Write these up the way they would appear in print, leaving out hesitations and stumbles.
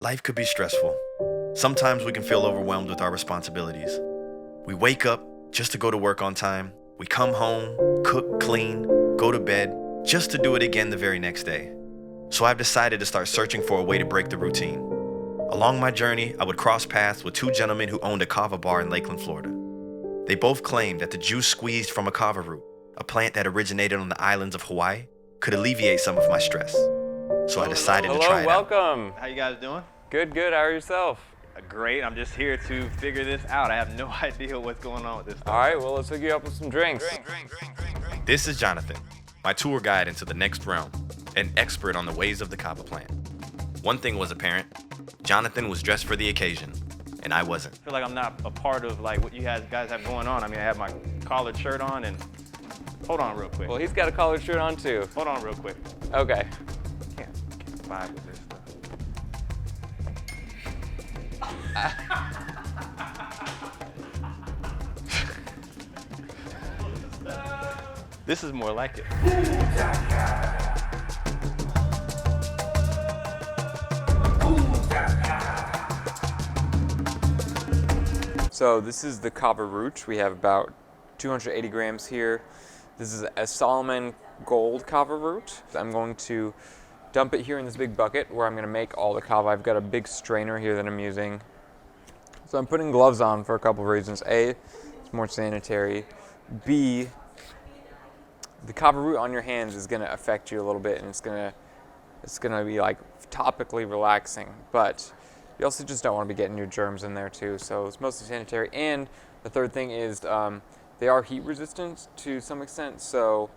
Life could be stressful. Sometimes we can feel overwhelmed with our responsibilities. We wake up just to go to work on time. We come home, cook, clean, go to bed, just to do it again the very next day. So I've decided to start searching for a way to break the routine. Along my journey, I would cross paths with two gentlemen who owned a Kava bar in Lakeland, Florida. They both claimed that the juice squeezed from a Kava root, a plant that originated on the islands of Hawaii, could alleviate some of my stress. So I decided to try it out. Welcome. How you guys doing? Good, good. How are yourself? Great. I'm just here to figure this out. I have no idea what's going on with this stuff. All right, well, let's hook you up with some drinks. This is Johnathan, my tour guide into the next realm, an expert on the ways of the Kava plant. One thing was apparent: Johnathan was dressed for the occasion, and I wasn't. I feel like I'm not a part of like what you guys have going on. I mean, I have my collared shirt on and hold on real quick. Well, he's got a collared shirt on too. Hold on real quick. Okay. Can't vibe with this stuff. This is more like it. So this is the Kava root. We have about 280 grams here. This is a Solomon Gold Kava root. I'm going to dump it here in this big bucket where I'm going to make all the Kava. I've got a big strainer here that I'm using. So I'm putting gloves on for a couple of reasons. A, it's more sanitary. B, the Kava root on your hands is going to affect you a little bit, and it's going to be like topically relaxing. But you also just don't want to be getting your germs in there too. So it's mostly sanitary. And the third thing is they are heat resistant to some extent. So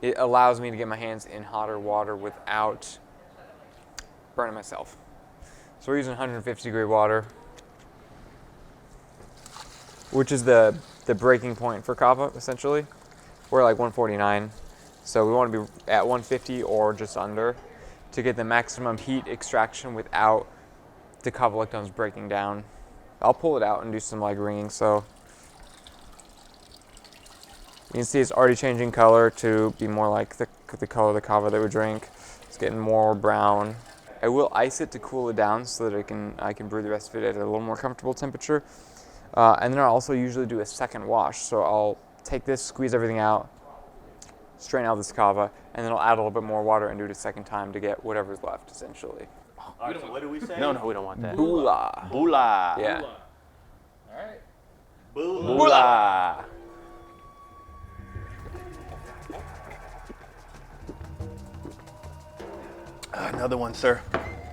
it allows me to get my hands in hotter water without burning myself. So we're using 150 degree water, which is the breaking point for Kava, essentially. We're like 149, so we want to be at 150 or just under to get the maximum heat extraction without the Kava lectins breaking down. I'll pull it out and do some like ringing. So you can see it's already changing color to be more like the color of the Kava that we drink. It's getting more brown. I will ice it to cool it down so that I can brew the rest of it at a little more comfortable temperature. And then I'll also usually do a second wash. So I'll take this, squeeze everything out, strain out this Kava, and then I'll add a little bit more water and do it a second time to get whatever's left, essentially. All right, so what do we say? No, we don't want that. Bula. Bula. Yeah. All right. Bula. Bula. Another one, sir.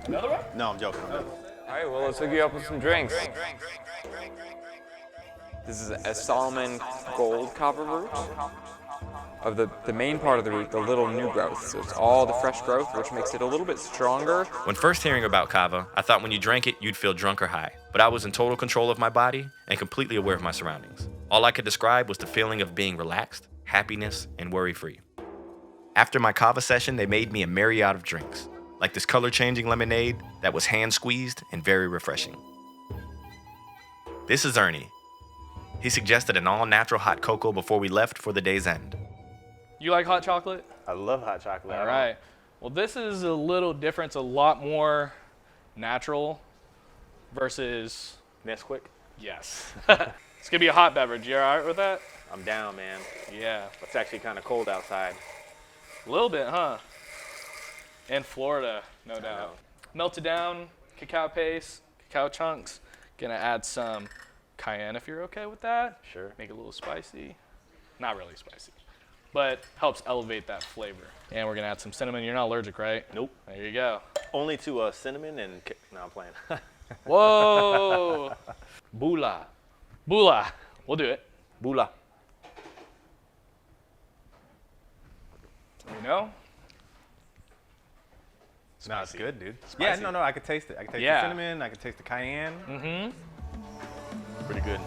Another one? No, I'm joking. All right, well, let's hook you up with some drinks. This is a Solomon Gold Kava root. Of the main part of the root, the little new growth. So it's all the fresh growth, which makes it a little bit stronger. When first hearing about Kava, I thought when you drank it, you'd feel drunk or high. But I was in total control of my body and completely aware of my surroundings. All I could describe was the feeling of being relaxed, happiness, and worry-free. After my Kava session, they made me a myriad of drinks, like this color-changing lemonade that was hand-squeezed and very refreshing. This is Earnie. He suggested an all-natural hot cocoa before we left for the day's end. You like hot chocolate? I love hot chocolate. All right. Well, this is a little different. It's a lot more natural versus, Nesquik. yes. It's going to be a hot beverage. You all right with that? I'm down, man. Yeah. It's actually kind of cold outside. A little bit, huh? In Florida, no doubt. know. Melted down cacao paste, cacao chunks. Gonna add some cayenne if you're okay with that. Sure. Make it a little spicy. Not really spicy, but helps elevate that flavor. And we're gonna add some cinnamon. You're not allergic, right? Nope. There you go. Only to cinnamon and no, I'm playing. Whoa. Bula. Bula. We'll do it. Bula. You know? No, it's good, dude. Spicy. Yeah, no, I could taste it. I could taste Yeah. the cinnamon. I could taste the cayenne. Mm-hmm. Pretty good.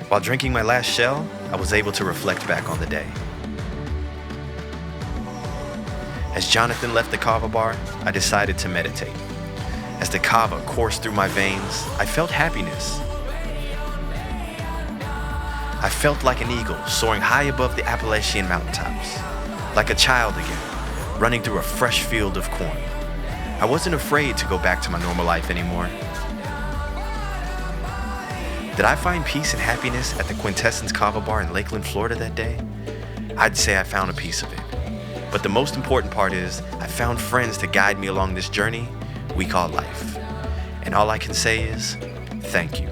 While drinking my last shell, I was able to reflect back on the day. As Johnathan left the Kava bar, I decided to meditate. As the Kava coursed through my veins, I felt happiness. I felt like an eagle soaring high above the Appalachian mountaintops, like a child again, running through a fresh field of corn. I wasn't afraid to go back to my normal life anymore. Did I find peace and happiness at the Quinteassence Kava bar in Lakeland, Florida that day? I'd say I found a piece of it. But the most important part is I found friends to guide me along this journey we call life. And all I can say is, thank you.